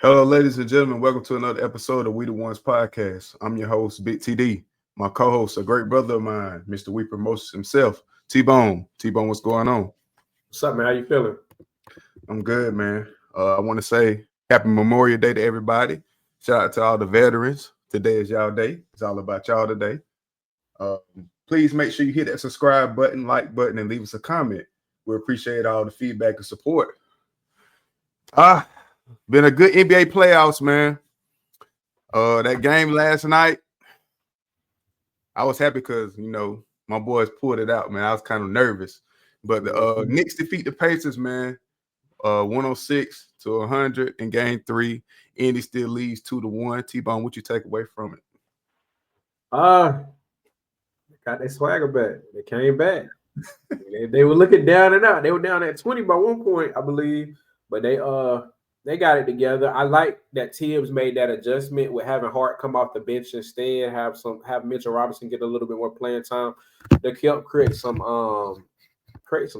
Hello, ladies and gentlemen. Welcome to another episode of We the Ones podcast. I'm your host, Big TD. My co-host, a great brother of mine, Mr. Weeper Moses himself, T-Bone. T-Bone, what's going on? What's up, man? How you feeling? I'm good, man. I want to say Happy Memorial Day to everybody. Shout out to all the veterans. Today is y'all day. It's all about y'all today. Please make sure you hit that subscribe button, like button, and leave us a comment. We appreciate all the feedback and support. Been a good NBA playoffs, man. That game last night, I was happy because, my boys pulled it out, man. I was kind of nervous. But the Knicks defeat the Pacers, man, 106-100 in game 3. Indy still leads 2-1. T-Bone, what you take away from it? Got their swagger back. They came back. they were looking down and out. They were down at 20 by one point, I believe. But they got it together. I like that Tibbs made that adjustment with having Hart come off the bench instead, have Mitchell Robinson get a little bit more playing time. They helped create some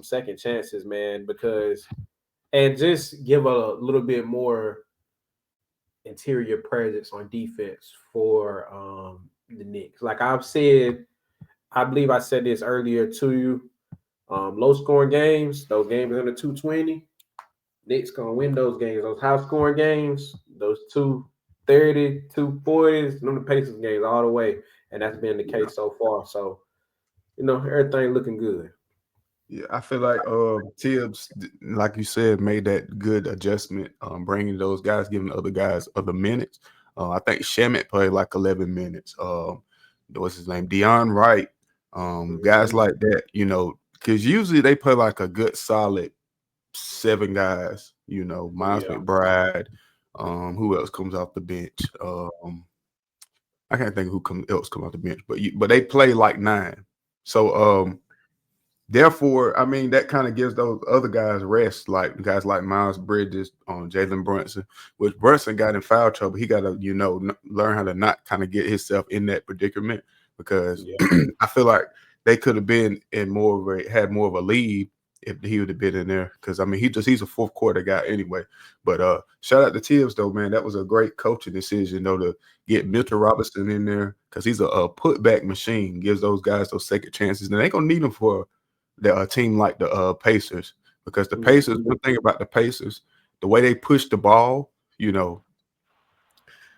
second chances, man, and just give a little bit more interior presence on defense for the Knicks. Like I've said, I believe I said this earlier to you. Low scoring games, those games under 220. Knicks gonna win those games. Those high scoring games, those 230, 240s, the Pacers games all the way, and that's been the case so far. So, everything looking good. Yeah, I feel like Tibbs, like you said, made that good adjustment, bringing those guys, giving the other guys other minutes. I think Shamet played like 11 minutes. What's his name? Deion Wright, guys like that, because usually they play like a good solid 7 guys, Miles McBride. Who else comes off the bench? I can't think of who else come off the bench, but they play like 9. So therefore, I mean, that kind of gives those other guys rest, like guys like Miles Bridges, Jalen Brunson, which Brunson got in foul trouble. He got to, learn how to not kind of get himself in that predicament because I feel like they could have been had more of a lead if he would have been in there, because I mean he's a fourth quarter guy anyway. But shout out to Tibbs though, man. That was a great coaching decision to get Mitchell Robinson in there because he's a putback machine. Gives those guys those second chances, and they gonna need them for a team like the Pacers, because the Pacers. One thing about the Pacers, the way they push the ball,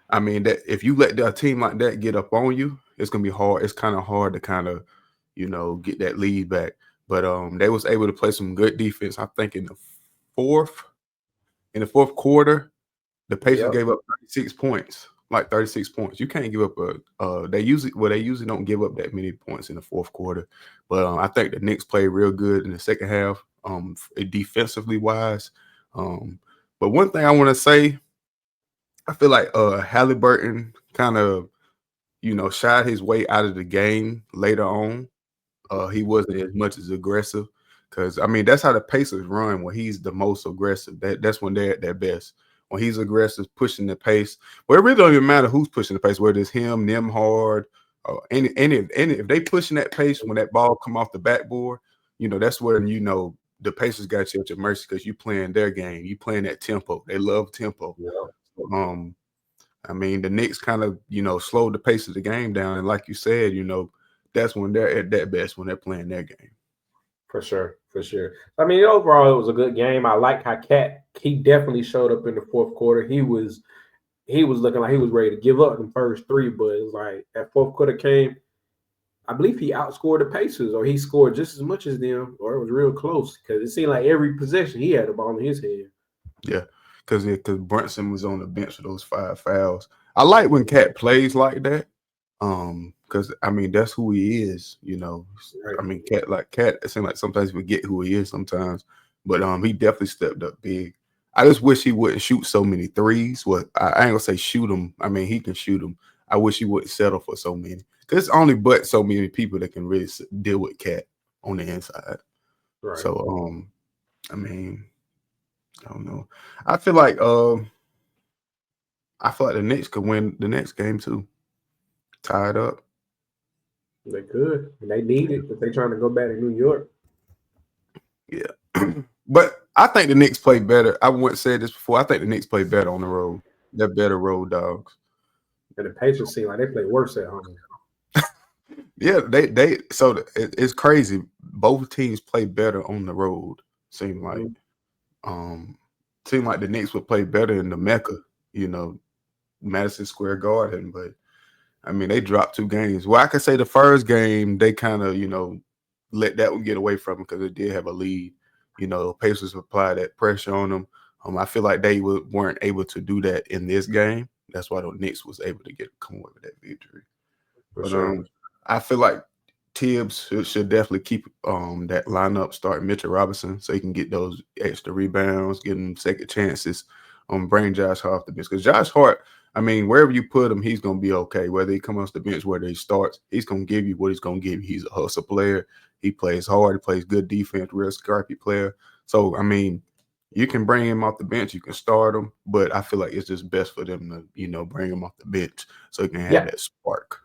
I mean that if you let a team like that get up on you, it's gonna be hard. It's kind of hard to get that lead back. But they was able to play some good defense. I think in the fourth quarter, the Pacers gave up 36 points. Like 36 points. You can't give up they usually don't give up that many points in the fourth quarter. But I think the Knicks played real good in the second half, defensively wise. But one thing I want to say, I feel like Halliburton kind of, shied his way out of the game later on. He wasn't as much as aggressive because, I mean, that's how the Pacers run when he's the most aggressive. That's when they're at their best. When he's aggressive, pushing the pace. Well, it really don't even matter who's pushing the pace, whether it's him, Nembhard, any if they pushing that pace when that ball come off the backboard, that's where the Pacers got you at your mercy because you playing their game. You playing that tempo. They love tempo. Yeah. I mean, the Knicks kind of, slowed the pace of the game down. And like you said, that's when they're at their best, when they're playing their game. For sure. I mean, overall, it was a good game. I like how he definitely showed up in the fourth quarter. He was looking like he was ready to give up the first 3, but it was like that fourth quarter came. I believe he outscored the Pacers, or he scored just as much as them, or it was real close because it seemed like every possession he had the ball in his hand. Yeah, because Brunson was on the bench for those 5 fouls. I like when Cat plays like that. because I mean that's who he is. You know, Right. I mean Cat. It seems like sometimes we forget who he is sometimes, but he definitely stepped up big. I just wish he wouldn't shoot so many threes. Well, I ain't gonna say shoot them. I mean he can shoot them. I wish he wouldn't settle for so many. Cause it's only but so many people that can really deal with Cat on the inside. Right. So I mean, I don't know. I feel like the Knicks could win the next game too. Tied up. They could, and they need it if they're trying to go back to New York. Yeah. But I think the Knicks play better. I once said this before. I think the Knicks play better on the road. They're better road dogs. And the Pacers seem like they play worse at home. Yeah, they so it's crazy. Both teams play better on the road. Seem like the Knicks would play better in the Mecca, Madison Square Garden, but I mean they dropped 2 games. Well, I could say the first game they kind of, let that one get away from them because they did have a lead. Pacers applied that pressure on them. I feel like they weren't able to do that in this game. That's why the Knicks was able to come away with that victory. For But sure. I feel like Tibbs should definitely keep that lineup, starting Mitchell Robinson, so he can get those extra rebounds, get him second chances, bring Josh Hart off the bench. Because Josh Hart, I mean, wherever you put him, he's going to be okay. Whether he comes off the bench, whether he starts, he's going to give you what he's going to give you. He's a hustle player. He plays hard. He plays good defense, real scrappy player. So, I mean, you can bring him off the bench. You can start him. But I feel like it's just best for them to, bring him off the bench so he can have that spark.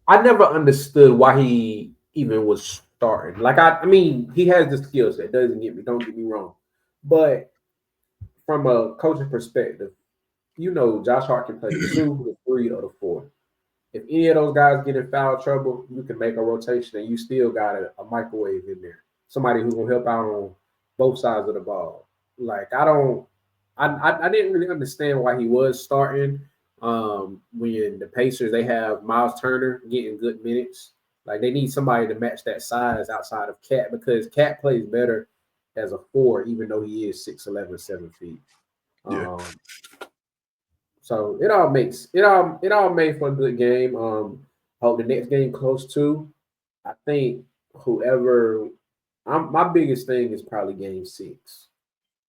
I never understood why he even was starting. Like I mean, he has the skill set. Don't get me wrong, but from a coaching perspective, Josh Hart can play the 2, the 3, or the 4. If any of those guys get in foul trouble, you can make a rotation, and you still got a microwave in there. Somebody who will help out on both sides of the ball. Like I didn't really understand why he was starting. When the Pacers, they have Miles Turner getting good minutes. Like they need somebody to match that size outside of Cat because Cat plays better as a 4, even though he is 6'11", 7 feet. Yeah. So it all made for a good game. Hope the next game close too. I think my biggest thing is probably game 6.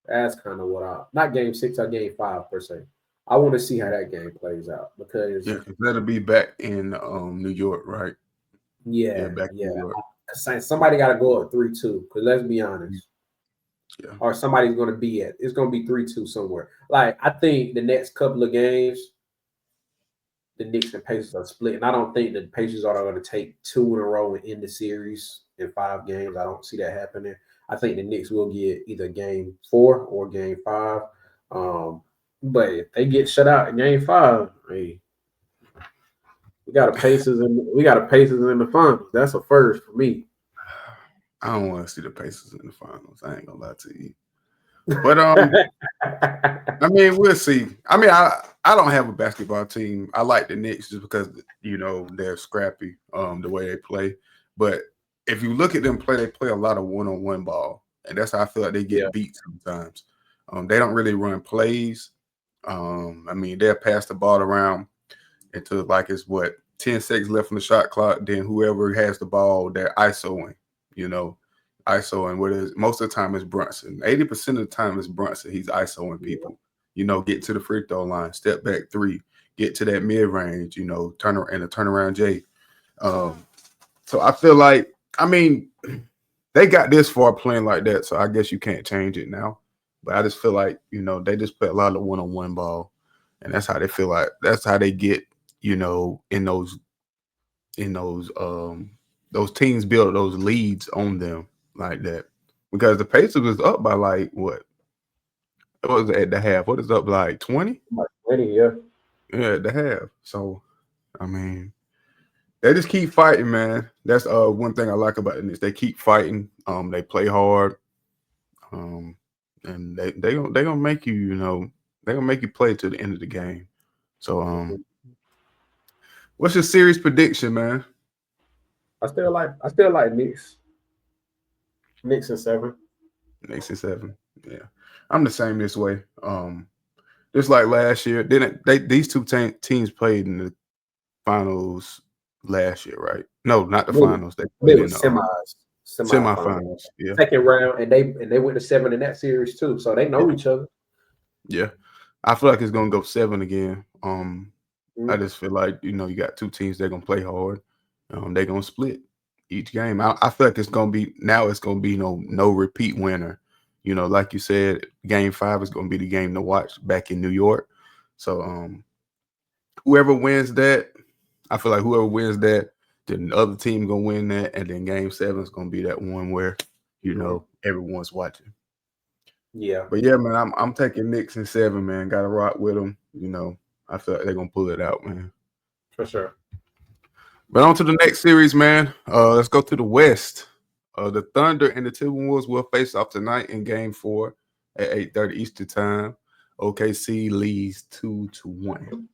That's kind of not game 6 or game 5 per se. I want to see how that game plays out because that'll be back in New York, right? Back in New York. Somebody got to go up 3-2 because let's be honest. Yeah. Or somebody's going to be it's going to be 3-2 somewhere. Like I think the next couple of games, the Knicks and Pacers are split, and I don't think the Pacers are going to take 2 in a row and end the series in 5 games. I don't see that happening. I think the Knicks will get either game 4 or game 5. But if they get shut out in game 5, hey, we got a Pacers in the finals. That's a first for me. I don't want to see the Pacers in the finals. I ain't gonna lie to you. But I mean, we'll see. I mean, I don't have a basketball team. I like the Knicks just because they're scrappy, the way they play. But if you look at them play, they play a lot of one-on-one ball, and that's how I feel like they get beat sometimes. They don't really run plays. I mean, they'll pass the ball around until like it's 10 seconds left on the shot clock. Then whoever has the ball, they're ISOing. ISO, and most of the time it's Brunson. 80% of the time it's Brunson. He's ISOing people. Get to the free throw line, step back 3, get to that mid range. Turnaround J. So I feel like, I mean, they got this far playing like that, so I guess you can't change it now. But I just feel like they just play a lot of one-on-one ball, and that's how they feel like. That's how they get in those teams build those leads on them like that, because the Pacers was up by like what was it at the half? What is up like 20? Like 20, yeah. Yeah, at the half. So I mean, they just keep fighting, man. That's one thing I like about it is they keep fighting. They play hard. And they gonna make you, they're gonna make you play to the end of the game. So what's your series prediction, man? I still like Knicks. Knicks and 7. Knicks and 7. Yeah. I'm the same this way. Just like last year, these two teams played in the finals last year, right? No, not the They finals. They they played were in the semifinals, semifinals. Yeah, second round, and they went to 7 in that series too. So they know yeah, each other. yeah. I feel like it's gonna go 7 again. I Mhm. just feel like you got two teams that gonna play hard. They're gonna split each game. I feel like it's gonna be no repeat winner. Like you said, Game 5 is gonna be the game to watch back in New York. So whoever wins that, I feel like whoever wins that, then the other team gonna win that, and then Game 7 is gonna be that one where Mhm. everyone's watching. Yeah, But yeah, man, I'm taking Knicks in 7, man. Got to rock with them. I feel like they're gonna pull it out, man. for sure. But on to the next series, man. Let's go to the West. The Thunder and the Timberwolves will face off tonight in Game 4 at 8:30 Eastern Time. OKC leads 2-1.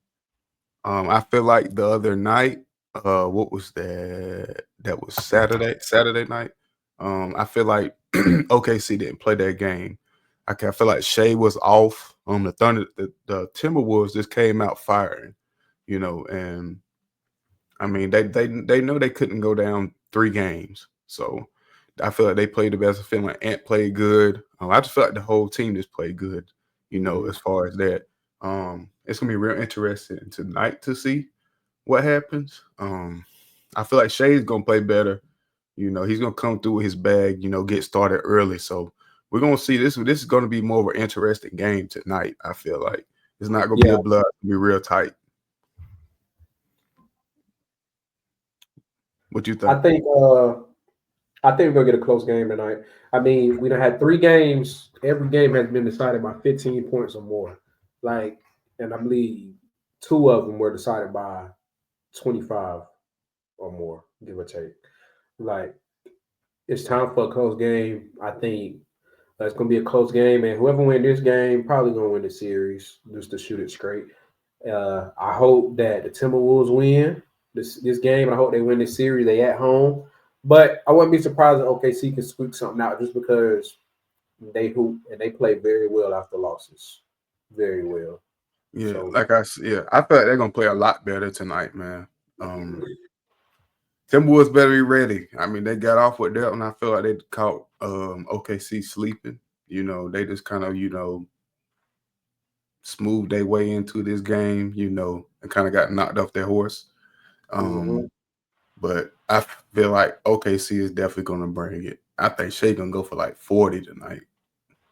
I feel like the other night, what was that? That was Saturday night. I feel like OKC didn't play that game. I feel like Shea was off. The Thunder, the Timberwolves just came out firing, and I mean they know they couldn't go down 3 games, so I feel like they played the best. I feel like Ant played good. I just feel like the whole team just played good, Mhm. as far as that. It's gonna be real interesting tonight to see what happens. I feel like Shea's gonna play better. He's gonna come through with his bag. Get started early. So we're gonna see this. This is gonna be more of an interesting game tonight. I feel like it's not gonna be Yeah, a blood. It's gonna be real tight. What you I think? think we're gonna get a close game tonight. I mean, we done had 3 games. Every game has been decided by 15 points or more. Like, and I believe 2 of them were decided by 25 or more, give or take. Like, it's time for a close game. I think it's gonna be a close game, and whoever win this game probably gonna win the series. Just to shoot it straight. I hope that the Timberwolves win this game. I hope they win this series. They at home, but I wouldn't be surprised if OKC can squeak something out just because they hoop and they play very well after losses, very well. Yeah, So I feel like they're gonna play a lot better tonight, man. Timberwolves better be ready. I mean, they got off with that, and I feel like they caught OKC sleeping. They just kind of smoothed their way into this game. And kind of got knocked off their horse. mhm. But I feel like OKC is definitely gonna bring it. I think Shea gonna go for like 40 tonight.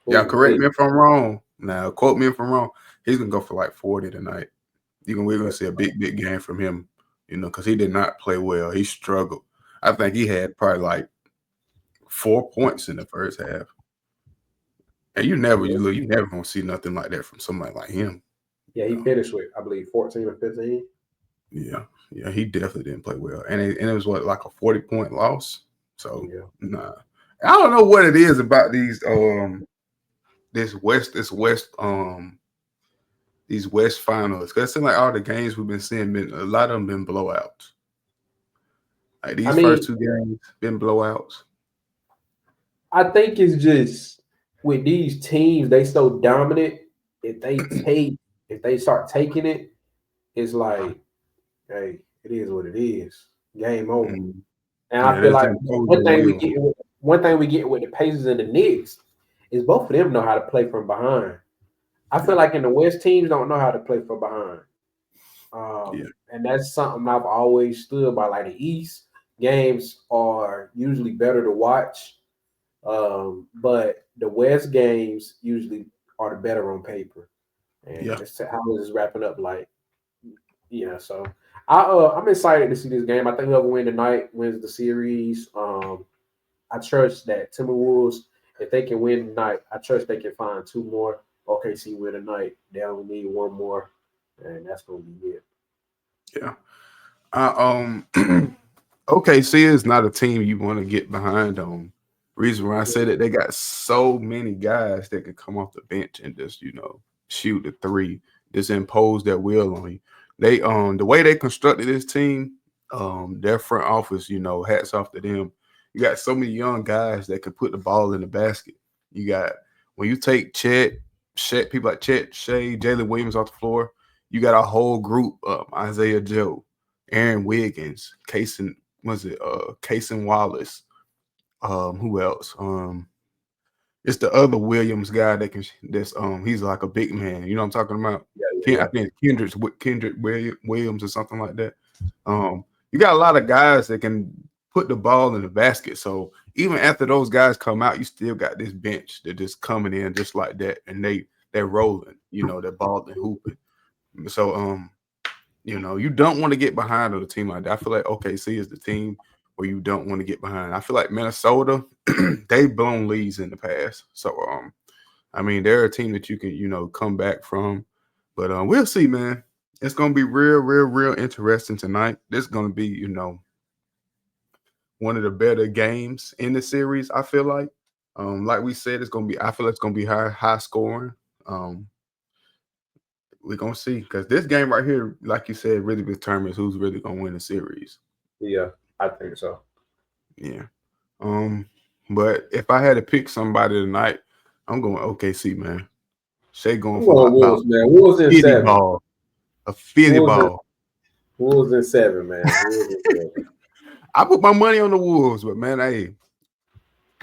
Y'all Ooh, correct me if I'm wrong. Now, quote me if I'm wrong. He's gonna go for like 40 tonight. We're gonna see a big game from him. Because he did not play well. He struggled. I think he had probably like 4 points in the first half. And you never gonna see nothing like that from somebody like him. Yeah, he finished with I believe 14 or 15. Yeah, yeah, he definitely didn't play well, and it was like a 40-point loss. So Yeah, nah, I don't know what it is about these West finals. Cause it seems like all the games we've been seeing, a lot of them been blowouts. Like I these first mean, 2 games been blowouts. I think it's just with these teams, they so dominant. If they take, if they start taking it, it's like, hey, it is what it is. Game over. Mm. And Yeah, I feel that's like the opposing will. one thing we get with the Pacers and the Knicks is both of them know how to play from behind. I feel Yeah, like in the West, teams don't know how to play from behind. yeah, And that's something I've always stood by. Like the East games are usually better to watch, but the West games usually are the better on paper. And yeah. that's how this is wrapping up. Like, yeah, so I'm excited to see this game. I think whoever wins tonight wins the series. I trust that Timberwolves, if they can win tonight, I trust they can find 2 more. OKC win tonight. They only need 1 more, and that's gonna be it. Yeah. OKC is not a team you want to get behind on. Reason why I say that, they got so many guys that can come off the bench and just, shoot the three, just impose their will on you. They the way they constructed this team, their front office, hats off to them. You got so many young guys that can put the ball in the basket. You got when you take people like Chet, Shea, Jalen Williams off the floor, you got a whole group of Isaiah Joe Aaron Wiggins, Casey Wallace. Who else? It's the other Williams guy that's he's like a big man. You know what I'm talking about? Yeah. I think Kendrick Williams or something like that. You got a lot of guys that can put the ball in the basket. So even after those guys come out, you still got this bench that just coming in just like that, and they're rolling. You know, they're balling, hooping. So you know, you don't want to get behind on a team like that. I feel like OKC is the team where you don't want to get behind. I feel like Minnesota, they've blown leads in the past. So I mean, they're a team that you can, you know, come back from. But we'll see, man. It's gonna be real interesting tonight. This is gonna be, you know, one of the better games in the series, I feel like we said, I feel like it's gonna be high scoring. We're gonna see, because this game right here, like you said, really determines who's really gonna win the series. Yeah, I think so. Yeah. But if I had to pick somebody tonight, I'm going OKC, man. Shay going for Wolves, man. Wolves in 7. Ball. A 50 ball. Wolves in 7, man. Wolves in 7. I put my money on the Wolves, but man, hey,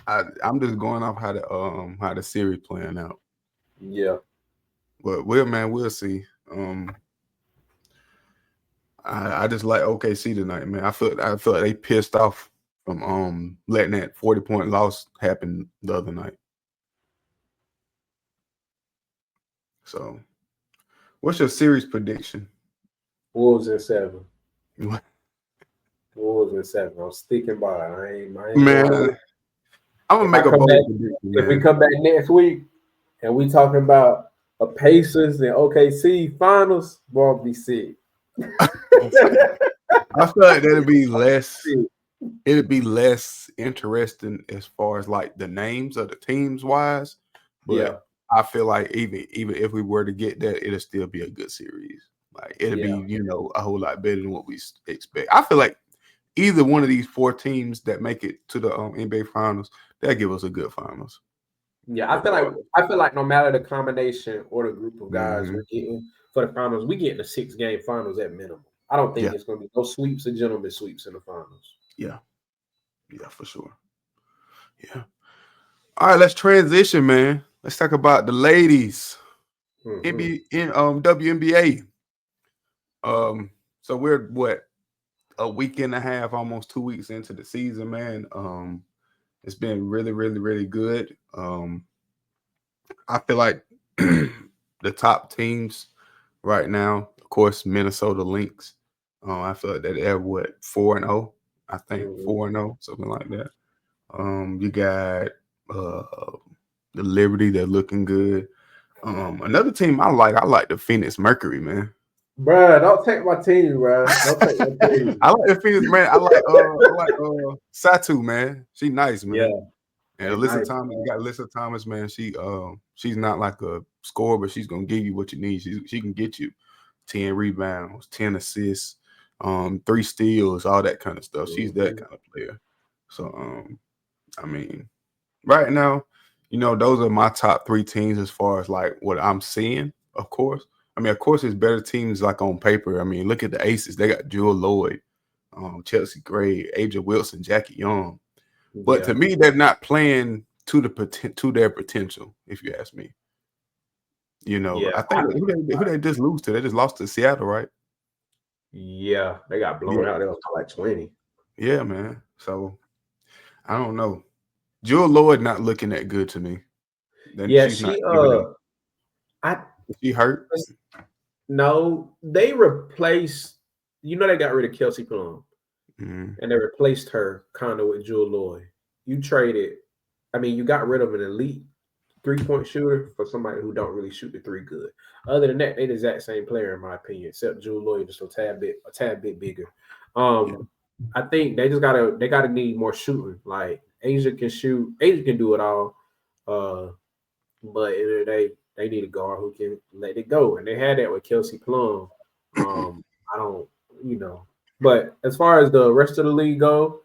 I'm just going off how the series playing out. Yeah. But we'll see. I just like OKC tonight, man. I feel like they pissed off from letting that 40-point loss happen the other night. So, what's your series prediction? Wolves in 7. Wolves in 7. I'm sticking by it. I ain't man. I'm gonna make a bold prediction. If we come back next week and we talking about a Pacers and OKC finals, boy, I'll be sick. I feel like it'd be less interesting as far as like the names of the teams wise. But yeah. I feel like even if we were to get that, it'll still be a good series. Like it'll be, you know, a whole lot better than what we expect. I feel like either one of these 4 teams that make it to the NBA finals, they'll give us a good finals. Yeah, I feel like no matter the combination or the group of guys we're getting for the finals, we get in the 6-game finals at minimum. I don't think it's going to be no sweeps or gentlemen sweeps in the finals. Yeah, for sure. Yeah. All right, let's transition, man. Let's talk about the ladies. WNBA. So we're a week and a half, almost 2 weeks into the season, man. It's been really good. I feel like the top teams right now, of course, Minnesota Lynx. I feel like they're 4-0. I think 4-0, something like that. You got the Liberty, they're looking good. Another team I like the Phoenix Mercury, man. Bruh, don't take my team, bruh. Don't take my team. I like the Phoenix, man. I like Satu, man. She nice, man. Yeah. And Alyssa Thomas, you got Alyssa Thomas, man. She's not like a scorer, but she's gonna give you what you need. She can get you 10 rebounds, 10 assists, 3 steals, all that kind of stuff. She's that kind of player. So I mean, right now, you know, those are my top 3 teams as far as like what I'm seeing, of course. I mean, of course, there's better teams like on paper. I mean, look at the Aces. They got Jewel Lloyd, Chelsea Gray, Aja Wilson, Jackie Young. But to me, they're not playing to their potential, if you ask me. You know, I think who they just lose to? They just lost to Seattle, right? Yeah, they got blown out. They was like 20. Yeah, man. So I don't know. Jewel Lloyd not looking that good to me. Then she hurt? No, they replaced. You know, they got rid of Kelsey Plum, and they replaced her kind of with Jewel Lloyd. You traded. I mean, you got rid of an elite 3-point shooter for somebody who don't really shoot the 3 good. Other than that, they're the exact same player in my opinion, except Jewel Lloyd just a tad bit bigger. I think they gotta need more shooting. Like Asia can shoot, Asia can do it all. But they need a guard who can let it go. And they had that with Kelsey Plum. I don't, you know. But as far as the rest of the league go,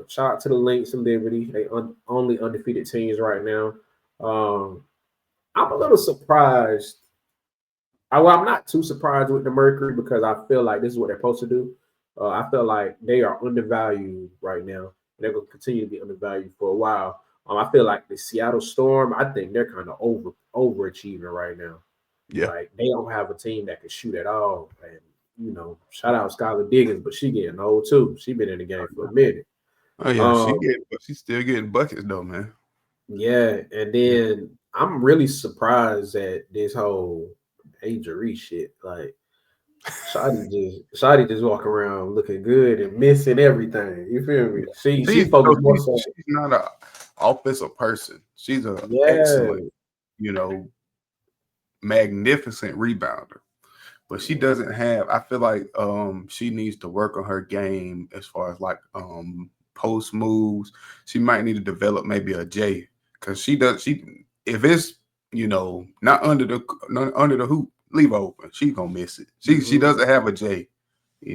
shout out to the Lynx and Liberty. They only undefeated teams right now. I'm a little surprised. I'm not too surprised with the Mercury because I feel like this is what they're supposed to do. I feel like they are undervalued right now. They're going to continue to be undervalued for a while. I feel like the Seattle Storm, I think they're kind of overachieving right now. Yeah. Like they don't have a team that can shoot at all. And shout out Skylar Diggins, but she getting old too. She been in the game for a minute. Oh yeah, she's still getting buckets though, man. Yeah, and then I'm really surprised at this whole Ajarie shit. Like Shotty just walking around looking good and missing everything. You feel me? She focused more so. She's not an offensive person. She's an excellent, magnificent rebounder. But she doesn't have. I feel like she needs to work on her game as far as like post moves. She might need to develop maybe a J because if it's not under the hoop, leave open. She's gonna miss it. She doesn't have a J.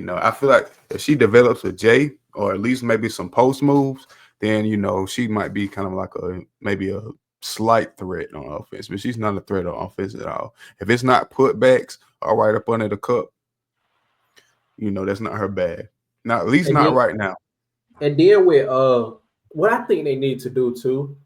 I feel like if she develops a J or at least maybe some post moves, then she might be kind of like maybe a slight threat on offense, but she's not a threat on offense at all. If it's not putbacks or right up under the cup, that's not her bag. Not at least and not then, right now. And then with what I think they need to do too,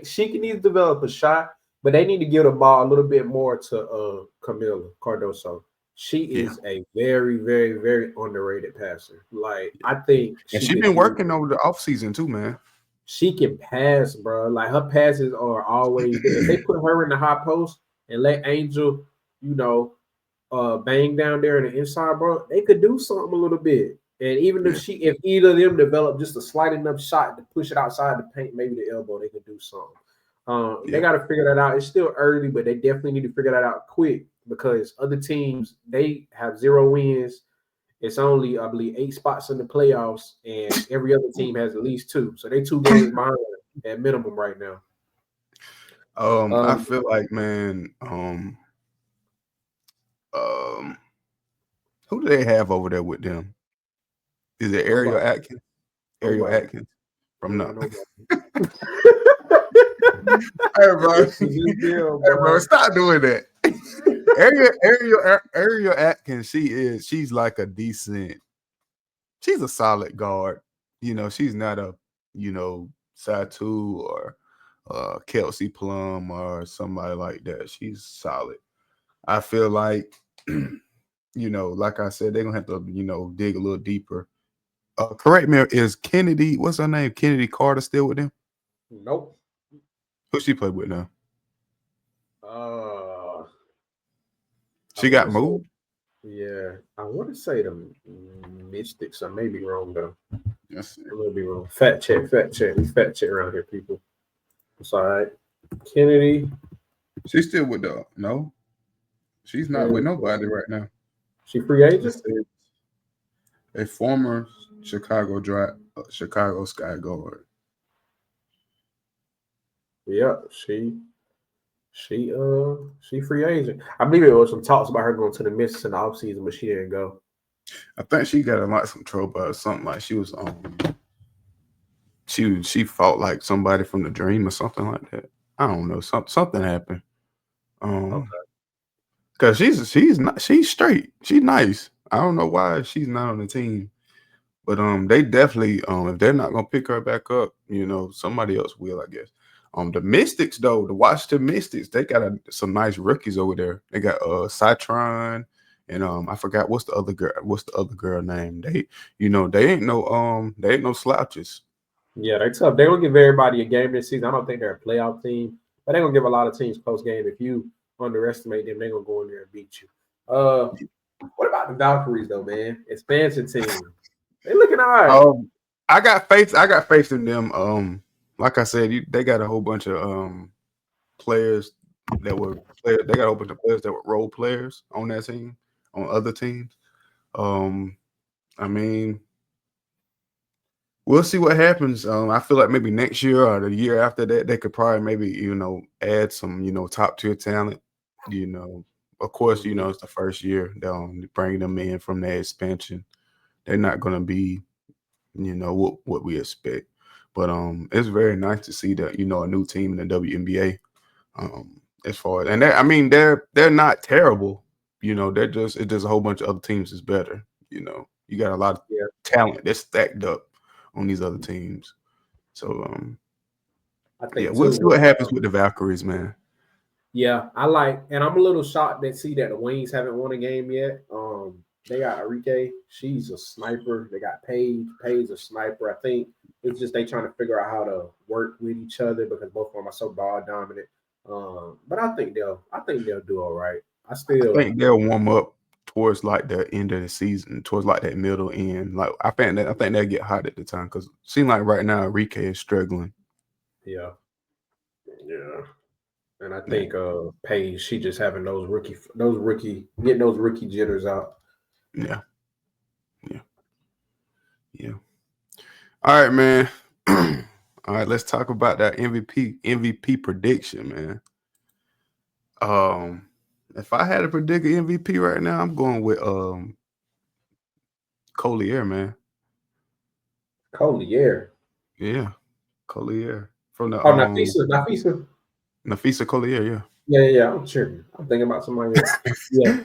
she can need to develop a shot, but they need to give the ball a little bit more to Camila Cardoso. She is a very, very, very underrated passer. Like I think she's been working over the offseason too, man. She can pass, bro. Like her passes are always there. If they put her in the high post and let Angel, bang down there in the inside, bro, they could do something a little bit. And even if either of them develop just a slight enough shot to push it outside the paint, maybe the elbow, they could do something. They got to figure that out. It's still early, but they definitely need to figure that out quick because other teams, they have 0 wins. It's only, I believe, 8 spots in the playoffs, and every other team has at least 2. So they 2 games behind at minimum right now. I feel like, man, who do they have over there with them? Is it Ariel Atkins? Ariel Atkins from nothing. Hey, bro, stop doing that. Ariel Atkins, she's like a decent. She's a solid guard. She's not a Satu or Kelsey Plum or somebody like that. She's solid. I feel like like I said, they're gonna have to dig a little deeper. Correct me, is Kennedy? What's her name? Kennedy Carter still with them? Nope. Who she played with now? She got moved. Yeah, I want to say the Mystics. I may be wrong though. Yes, I may be wrong. Fact check. We fact check around here, people. It's all right. Kennedy. She's still with no. She's not with nobody right now. She free agent. A former Chicago Sky Guard. Yeah, she free agent. I believe it was some talks about her going to the Mystics in the offseason, but she didn't go. I think she got in some trouble or something. Like she was she fought like somebody from the Dream or something like that. I don't know. Something happened. Because she's straight. She's nice. I don't know why she's not on the team. But they definitely if they're not gonna pick her back up, somebody else will, I guess. The Mystics though, the Washington Mystics, they got some nice rookies over there. They got Citron and I forgot what's the other girl name. They ain't no slouches. Yeah, they're tough. They're gonna give everybody a game this season. I don't think they're a playoff team, but they're gonna give a lot of teams close game. If you underestimate them, they're gonna go in there and beat you. What about the Valkyries though, man? Expansion team. They looking all right. I got faith in them. Like I said, they got a whole bunch of players that were players. They got a whole bunch of players that were role players on that team, on other teams. I mean, we'll see what happens. I feel like maybe next year or the year after that, they could probably maybe add some top tier talent. Of course, it's the first year. They'll bring them in from the expansion. They're not going to be, what we expect. But it's very nice to see that a new team in the WNBA. As far as they're not terrible. It's just a whole bunch of other teams is better. You know, you got a lot of talent that's stacked up on these other teams. So I think we'll too. see what happens with the Valkyries, man. Yeah, and I'm a little shocked that the Wings haven't won a game yet. They got Enrique, she's a sniper. They got Paige's a sniper. I think it's just they trying to figure out how to work with each other because both of them are so ball dominant. But I think they'll do all right. I think they'll warm up towards like the end of the season, towards like that middle end. Like I think they'll get hot at the time because it seems like right now Enrique is struggling. Yeah. And I think Paige, she just having getting those rookie jitters out. Yeah. All right, man. All right, let's talk about that MVP prediction, man. If I had to predict an MVP right now, I'm going with Collier, man. Collier. Yeah, Collier from the Nafisa Collier, yeah. Yeah, I'm sure. I'm thinking about somebody else. Best player,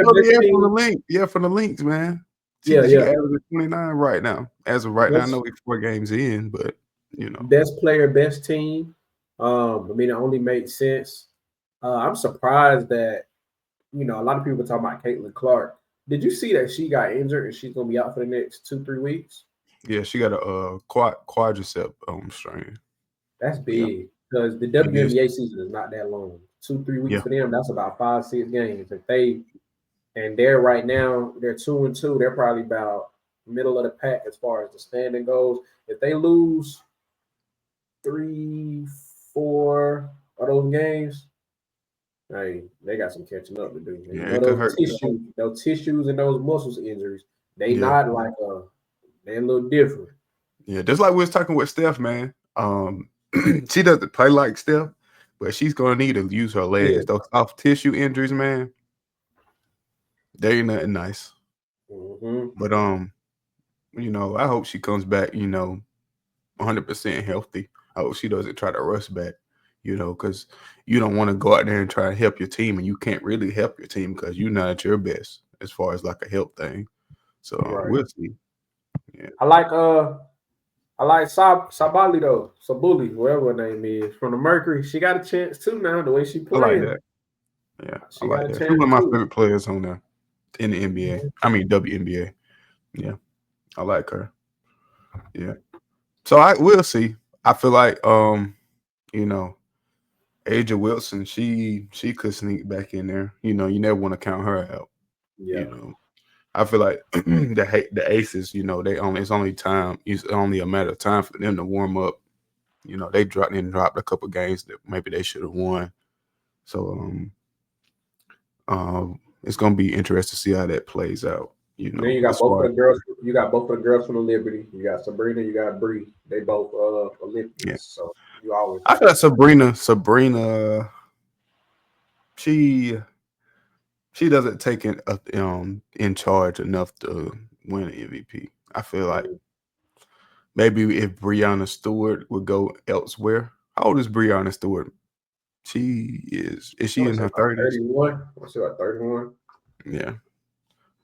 best from the link. Yeah, from the links, man. She averaged 29 right now. As of right now, I know we're 4 games in, but you know. Best player, best team. I mean, it only makes sense. I'm surprised that, a lot of people talking about Caitlin Clark. Did you see that she got injured and she's gonna be out for the next 2-3 weeks? Yeah, she got a quadricep strain. That's big because the WNBA season is not that long. 2-3 weeks for them, that's about 5-6 games. They're right now, they're 2-2. They're probably about middle of the pack as far as the standing goes. If they lose 3-4 of those games, hey, they got some catching up to do. Yeah, those tissues and those muscles injuries, not like they're a little different. Yeah, just like we was talking with Steph, man. She doesn't play like Steph, but she's gonna need to use her legs. Yeah. Those soft tissue injuries, man, they ain't nothing nice. Mm-hmm. But I hope she comes back, 100% healthy. I hope she doesn't try to rush back, because you don't want to go out there and try to help your team, and you can't really help your team because you're not at your best as far as like a health thing. So we'll see. Yeah. I like Sabali though, Sabuli, whatever her name is, from the Mercury. She got a chance too now, the way she playing. I like that. Yeah, I like that. She's one of my favorite players on there in the NBA. Mm-hmm. I mean WNBA. Yeah, I like her. Yeah. So we'll see. I feel like Aja Wilson, she could sneak back in there. You never want to count her out. Yeah. I feel like the Aces, it's only a matter of time for them to warm up. They dropped a couple games that maybe they should have won. So it's gonna be interesting to see how that plays out. Then you got both of the girls. You got both of the girls from the Liberty. You got Sabrina. You got Bree. They both Olympians. Yeah. So you always. I feel like Sabrina. She doesn't take in charge enough to win an MVP. I feel like maybe if Breanna Stewart would go elsewhere. How old is Breanna Stewart? She is she in her 30s? 31. What's she about 31? Yeah.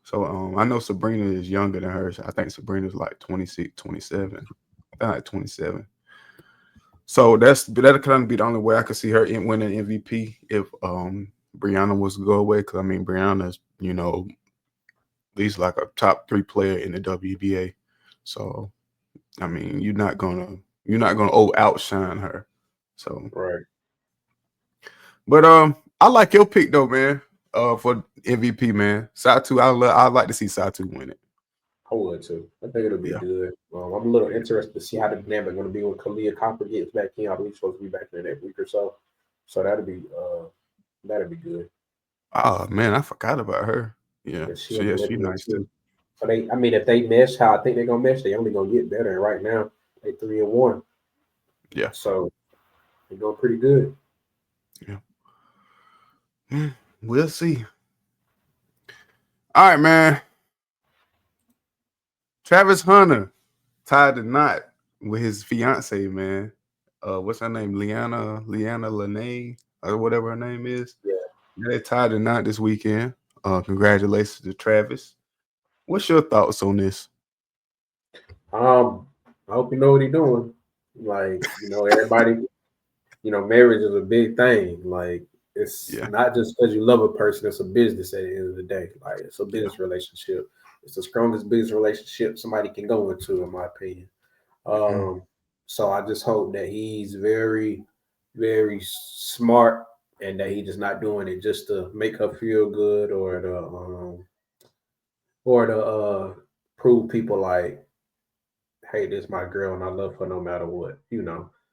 So I know Sabrina is younger than her. I think Sabrina's like 26, 27. I think like 27. So that'll kind of be the only way I could see her winning MVP if Breanna was to go away. Because I mean Breanna's, at least like a top 3 player in the WBA. So I mean you're not gonna outshine her. So right. But I like your pick though, man. For MVP, man. Satu, I'd like to see Satu win it. I would too. I think it'll be good. I'm a little interested to see how the dynamic going to be when Kalia Copper gets back in. I believe she's supposed to be back in the next week or so. So that'll be good. Oh man, I forgot about her. Yeah, she's nice too. So if they mesh how I think they're gonna mesh, they only gonna get better. And right now they 3-1. Yeah. So they're going pretty good. Yeah. We'll see. All right, man. Travis Hunter tied the knot with his fiance, man. What's her name? Leanna Lenee, or whatever her name is. Yeah. They tied the knot this weekend. Congratulations to Travis. What's your thoughts on this? I hope you know what he's doing. Like, everybody, marriage is a big thing. Like, it's Yeah, not just because you love a person, it's a business at the end of the day. Like, it's a yeah, business relationship. It's the strongest business relationship somebody can go into, in my opinion. mm, Um, so I just hope that he's very, very smart and that he's just not doing it just to make her feel good or to prove people like, hey, this is my girl and I love her no matter what.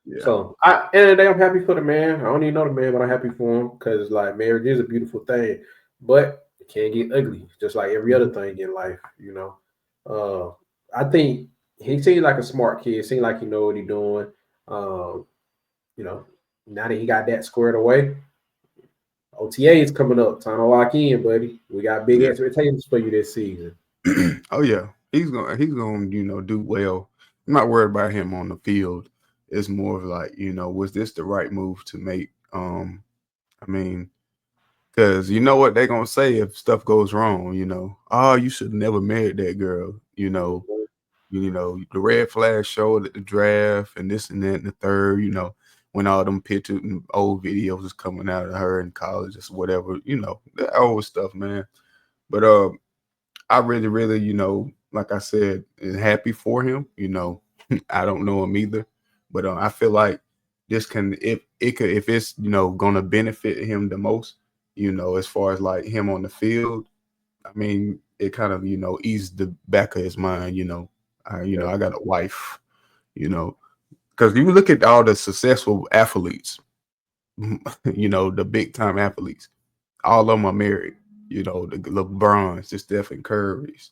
yeah, So end of the day, I'm happy for the man. I don't even know the man, but I'm happy for him because like marriage is a beautiful thing, but it can get ugly, just like every other mhm. thing in life. I think he seems like a smart kid. Seems like he know what he's doing. Um, you know, now that he got that squared away, OTA is coming up. Time to lock in, buddy. We got big Yeah. expectations for you this season. Oh yeah, he's gonna do well. I'm not worried about him on the field. It's more of like was this the right move to make? I mean, because you know what they're gonna say if stuff goes wrong. Oh, you should have never married that girl. The red flag showed at the draft and this and that and the third. When all them pictures and old videos is coming out of her in college or whatever. That old stuff, man. But I really, really, like I said, is happy for him. I don't know him either, but I feel like this can, if it could, if it's gonna benefit him the most, as far as like him on the field. I mean, it kind of eased the back of his mind. Yeah, I got a wife. You know, because you look at all the successful athletes, the big time athletes all of them are married. The LeBrons, the Stephen Curry's,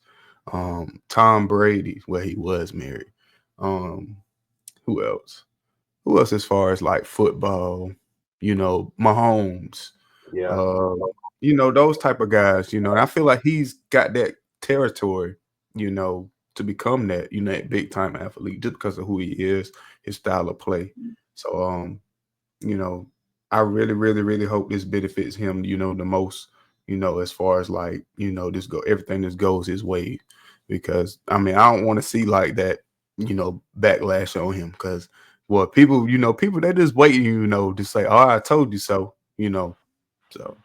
Tom Brady, well, he was married. Um, who else? Who else as far as like football? Mahomes. yeah, Uh, those type of guys. And I feel like he's got that territory. To become that big time athlete just because of who he is, his style of play. So you know, I really, really, really hope this benefits him, the most, as far as like, this go everything this goes his way. Because I mean, I don't want to see like that, backlash on him. Cause well, people they just waiting, to say, oh, I told you so, So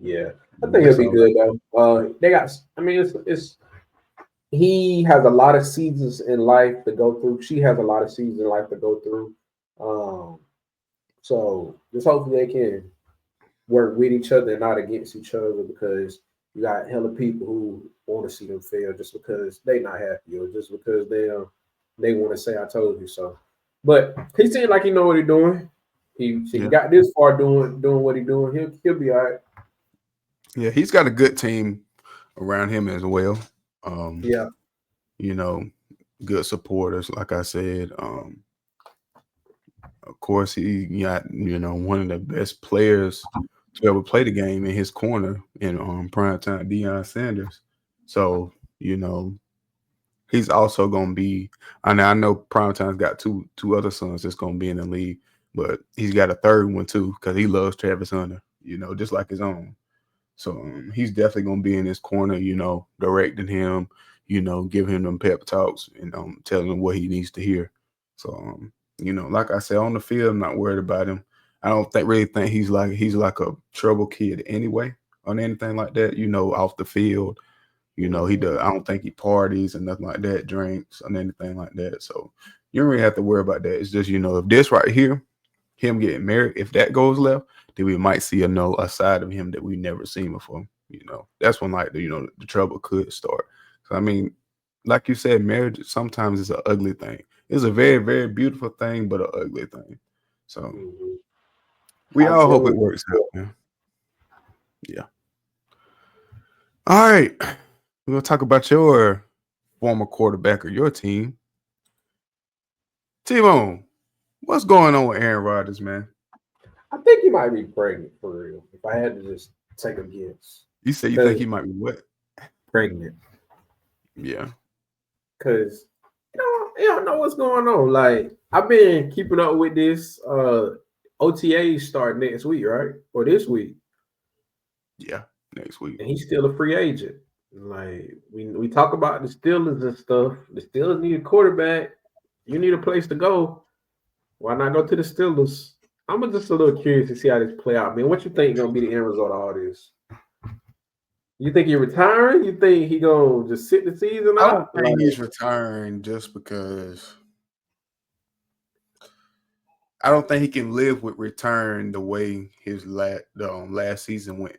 yeah. I think he'll that's be all. good though. They got. I mean, it's he has a lot of seasons in life to go through. She has a lot of seasons in life to go through. Um, so just hopefully they can work with each other and not against each other because you got hella people who want to see them fail just because they not happy or just because they want to say I told you so. But he seemed like he know what he's doing. He Yeah. got this far doing what he's doing. He'll be all right. Yeah, he's got a good team around him as well. Um, Yeah, you know, good supporters, like I said. Of course, he got one of the best players to ever play the game in his corner in prime time, Deion Sanders. So you know he's also gonna be. I know prime time's got two other sons that's gonna be in the league, but he's got a third one too because he loves Travis Hunter. Just like his own. So he's definitely gonna be in his corner. Directing him. Giving him them pep talks and telling him what he needs to hear. So like I said, on the field, I'm not worried about him. I don't really think he's like a trouble kid anyway, on anything like that. Off the field. He mhm, does. I don't think he parties and nothing like that, drinks and anything like that. So you don't really have to worry about that. It's just if this right here, him getting married, if that goes left, then we might see a side of him that we never seen before. That's when like the trouble could start. So I mean, like you said, marriage sometimes is an ugly thing. It's a very, very beautiful thing, but an ugly thing. So mhm. we I all hope feel it it. works out, man. Yeah. All right. We're gonna talk about your former quarterback of your team. T-Bone, what's going on with Aaron Rodgers, man? I think he might be pregnant for real. If I had to just take a guess, You say you think because he might be what? pregnant. Yeah. Because you don't know what's going on. Like I've been keeping up with this. OTA start next week, right? Or this week, Yeah. Next week. and he's still a free agent. Like we talk about the Steelers and stuff. The Steelers need a quarterback. You need a place to go. Why not go to the Steelers? I'm just a little curious to see how this play out, man. What you think gonna be the end result of all this? You think he retiring? You think he gonna just sit the season I don't out? think he's retiring just because I don't think he can live with return the way his last season went.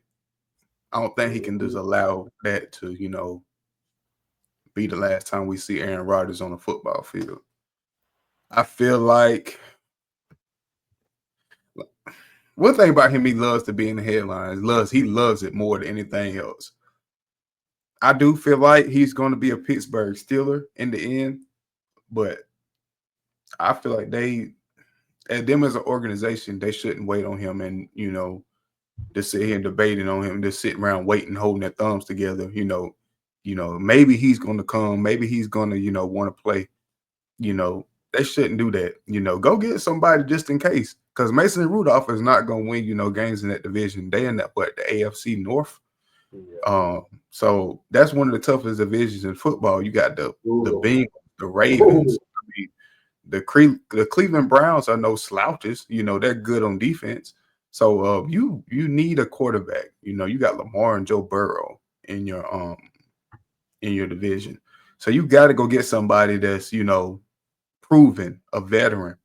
I don't think he can just allow that to, be the last time we see Aaron Rodgers on a football field. I feel like one thing about him, he loves to be in the headlines. He loves it more than anything else. I do feel like he's going to be a Pittsburgh Steeler in the end, but I feel like them as an organization, they shouldn't wait on him and, just sit here and debating on him, just sitting around waiting, holding their thumbs together. Maybe he's going to come, maybe he's going to, want to play. They shouldn't do that. Go get somebody just in case, because Mason Rudolph is not going to win, games in that division. They in that the AFC North. Yeah. So that's one of the toughest divisions in football. You got the Bengals, the Ravens. I mean, the Cleveland Browns are no slouches. They're good on defense. So you need a quarterback. You got Lamar and Joe Burrow in your division. So you got to go get somebody that's proven, a veteran.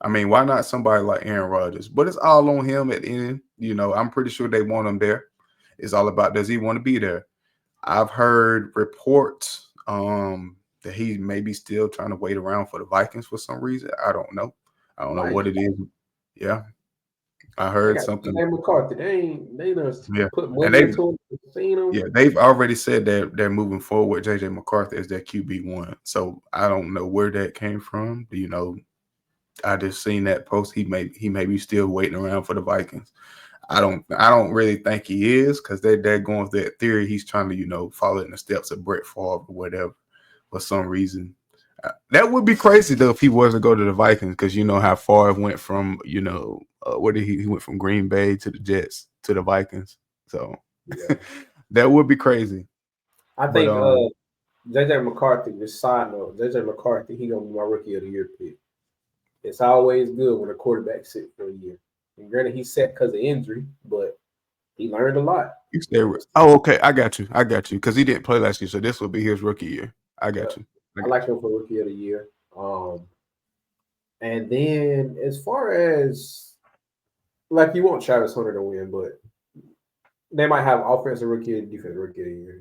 I mean, why not somebody like Aaron Rodgers? But it's all on him at the end. I'm pretty sure they want him there. It's all about, does he want to be there? I've heard reports that he may be still trying to wait around for the Vikings for some reason. I don't know. I don't know what it is. Yeah. I heard something. McCarthy. They just put money and into him. Yeah, they've already said that they're moving forward with JJ McCarthy as their QB1. So I don't know where that came from. I just seen that post. He may be still waiting around for the Vikings. I don't really think he is, because they're going with that theory. He's trying to, follow in the steps of Brett Favre or whatever for some reason. That would be crazy though if he was to go to the Vikings, because you know how far it went from, where did he went from Green Bay to the Jets to the Vikings. So yeah. That would be crazy. I think JJ McCarthy, just side note, JJ McCarthy, he gonna be my rookie of the year pick. It's always good when a quarterback sit for a year. And granted, he's set because of injury, but he learned a lot. Oh, okay. I got you. Because he didn't play last year, so this will be his rookie year. I got you. I like him for rookie of the year. And then as far as, like, you want Travis Hunter to win, but they might have offensive rookie and defensive rookie of the year,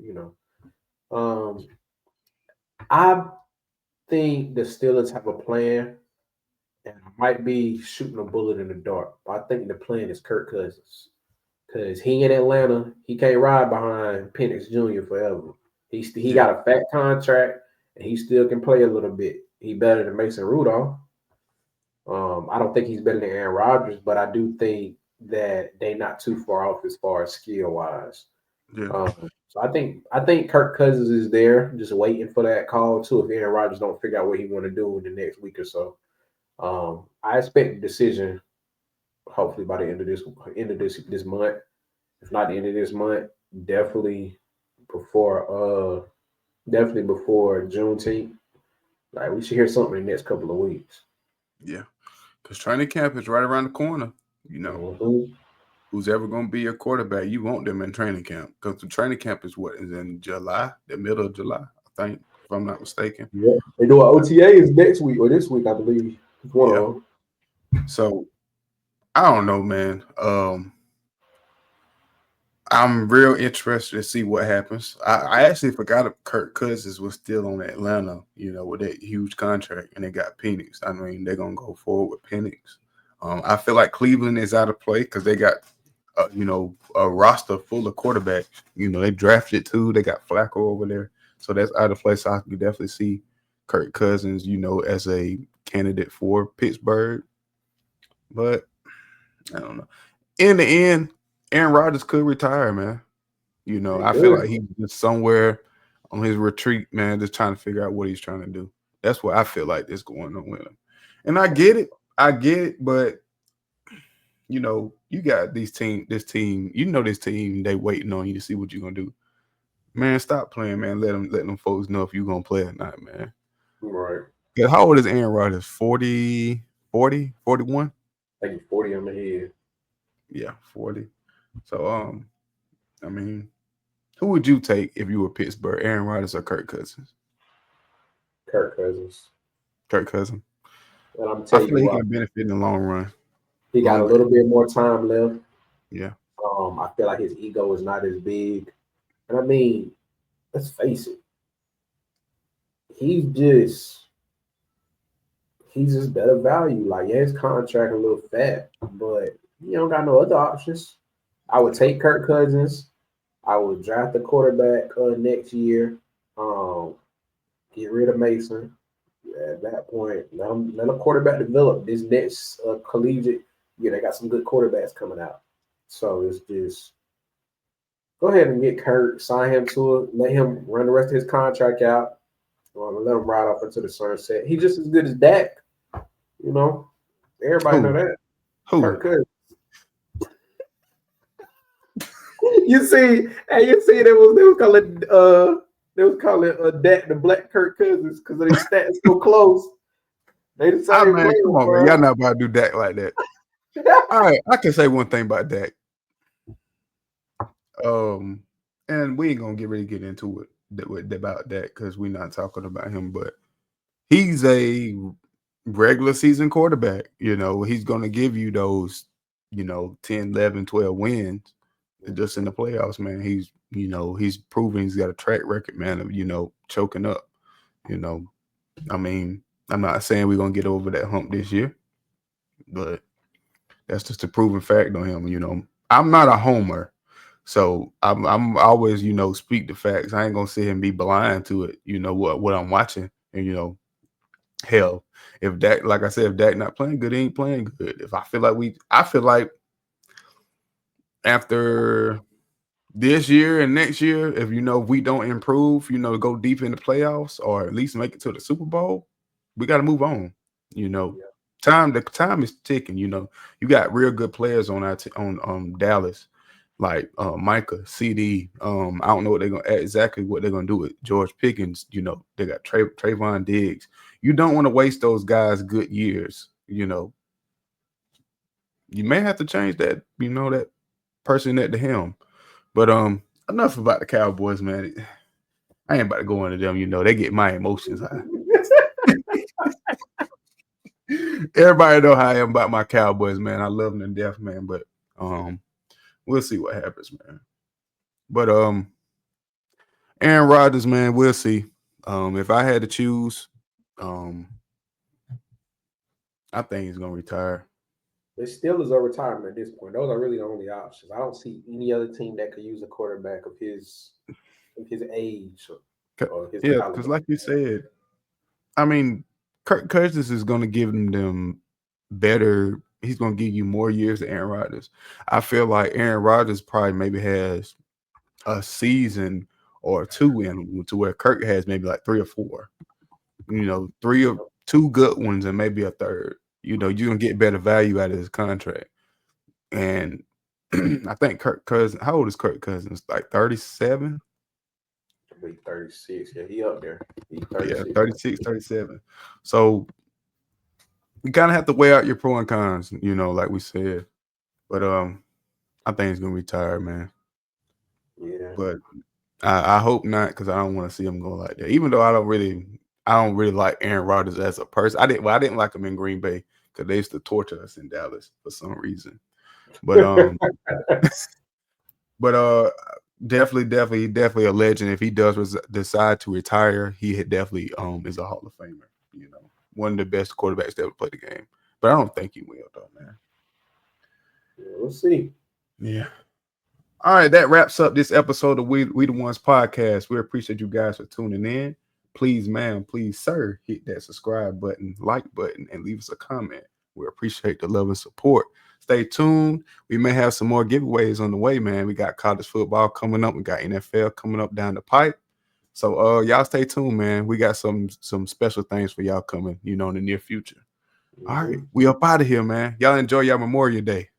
I think the Steelers have a plan, and I might be shooting a bullet in the dark, but I think the plan is Kirk Cousins. Because he in Atlanta, he can't ride behind Penix Jr. forever. He got a fat contract, and he still can play a little bit. He better than Mason Rudolph. I don't think he's better than Aaron Rodgers, but I do think that they're not too far off as far as skill wise. Yeah. So I think Kirk Cousins is there, just waiting for that call too. If Aaron Rodgers don't figure out what he want to do in the next week or so, I expect a decision hopefully by the end of this month. If not the end of this month, definitely before Juneteenth. Like, we should hear something in the next couple of weeks. Yeah, because training camp is right around the corner. Who's ever going to be your quarterback, you want them in training camp, because the training camp is in July, the middle of July, I think, if I'm not mistaken. Yeah, they do an OTA is next week or this week, I believe. So I don't know, man. I'm real interested to see what happens. I actually forgot if Kirk Cousins was still on Atlanta, with that huge contract, and they got Penix. I mean, they're going to go forward with Penix. I feel like Cleveland is out of play because they got, a roster full of quarterbacks. They drafted too. They got Flacco over there. So that's out of place. So I can definitely see Kirk Cousins, as a candidate for Pittsburgh. But I don't know. In the end, Aaron Rodgers could retire, man. I feel like he's just somewhere on his retreat, man, just trying to figure out what he's trying to do. That's what I feel like is going on with him. And I get it, but you got this team, they waiting on you to see what you're gonna do. Man, stop playing, man. Let them folks know if you gonna play or not, man. Right. Yeah, how old is Aaron Rodgers? 40, 40, 41? I think he's 40 on the head. Yeah, 40. So I mean, who would you take if you were Pittsburgh? Aaron Rodgers or Kirk Cousins? Kirk Cousins. Kirk Cousins. And I'm I tell feel you like he what, can benefit in the long run. he got a little bit more time left. Yeah. I feel like his ego is not as big. And I mean, let's face it, he's just better value. Like, yeah, his contract a little fat, but you don't got no other options. I would take Kirk Cousins. I would draft a quarterback next year. Get rid of Mason. At that point, let a quarterback develop. This next collegiate, they got some good quarterbacks coming out. So it's just go ahead and get Kirk, sign him to it, let him run the rest of his contract out, let him ride off into the sunset. He's just as good as Dak. Everybody know that. Who? Kirk Cousins. You see, they was calling Dak the Black Kirk Cousins because they stats so close. They the same man, player, come on, man. Y'all not about to do Dak like that. All right, I can say one thing about Dak. And we ain't gonna get into it about that because we're not talking about him, but he's a regular season quarterback. He's gonna give you those, 10, 11, 12 wins just in the playoffs, man. He's proven he's got a track record, man, of choking up. I mean, I'm not saying we're gonna get over that hump this year, but that's just a proven fact on him. I'm not a homer. So I'm always, speak the facts. I ain't gonna sit here and be blind to it. What I'm watching, and hell, if Dak, like I said, if Dak not playing good, he ain't playing good. If I feel like after this year and next year, if we don't improve, go deep in the playoffs or at least make it to the Super Bowl, we got to move on. The time is ticking. You got real good players on on Dallas. Like Micah, CD. I don't know what exactly what they're gonna do with George Pickens. They got Trayvon Diggs. You don't want to waste those guys' good years. You may have to change that. That person at the helm. But enough about the Cowboys, man. I ain't about to go into them. They get my emotions high. Everybody know how I am about my Cowboys, man. I love them to death, man. But we'll see what happens, man. But Aaron Rodgers, man, we'll see. If I had to choose, I think he's gonna retire. The Steelers are retirement at this point. Those are really the only options. I don't see any other team that could use a quarterback of his age or his yeah, because like you said, I mean, Kirk Cousins is gonna give them better. He's gonna give you more years than Aaron Rodgers. I feel like Aaron Rodgers probably maybe has a season or two in to where Kirk has maybe like 3 or 4. 3 or 2 good ones and maybe a third. You're gonna get better value out of his contract. And I think Kirk Cousins, how old is Kirk Cousins? Like 37? 36. Yeah, he up there. He's 36. Yeah, 36, 37. So you kind of have to weigh out your pro and cons, like we said. But I think he's gonna retire, man. Yeah. But I hope not, because I don't want to see him go like that. Even though I don't really like Aaron Rodgers as a person. I didn't like him in Green Bay because they used to torture us in Dallas for some reason. But definitely a legend. If he does decide to retire, he definitely is a Hall of Famer. One of the best quarterbacks to ever play the game. But I don't think he will, though, man. Yeah, we'll see. Yeah. All right, that wraps up this episode of We the Ones podcast. We appreciate you guys for tuning in. Please, ma'am, please, sir, hit that subscribe button, like button, and leave us a comment. We appreciate the love and support. Stay tuned. We may have some more giveaways on the way, man. We got college football coming up. We got NFL coming up down the pipe. So y'all stay tuned, man. We got some special things for y'all coming, in the near future. All right, we up out of here, man. Y'all enjoy your Memorial Day.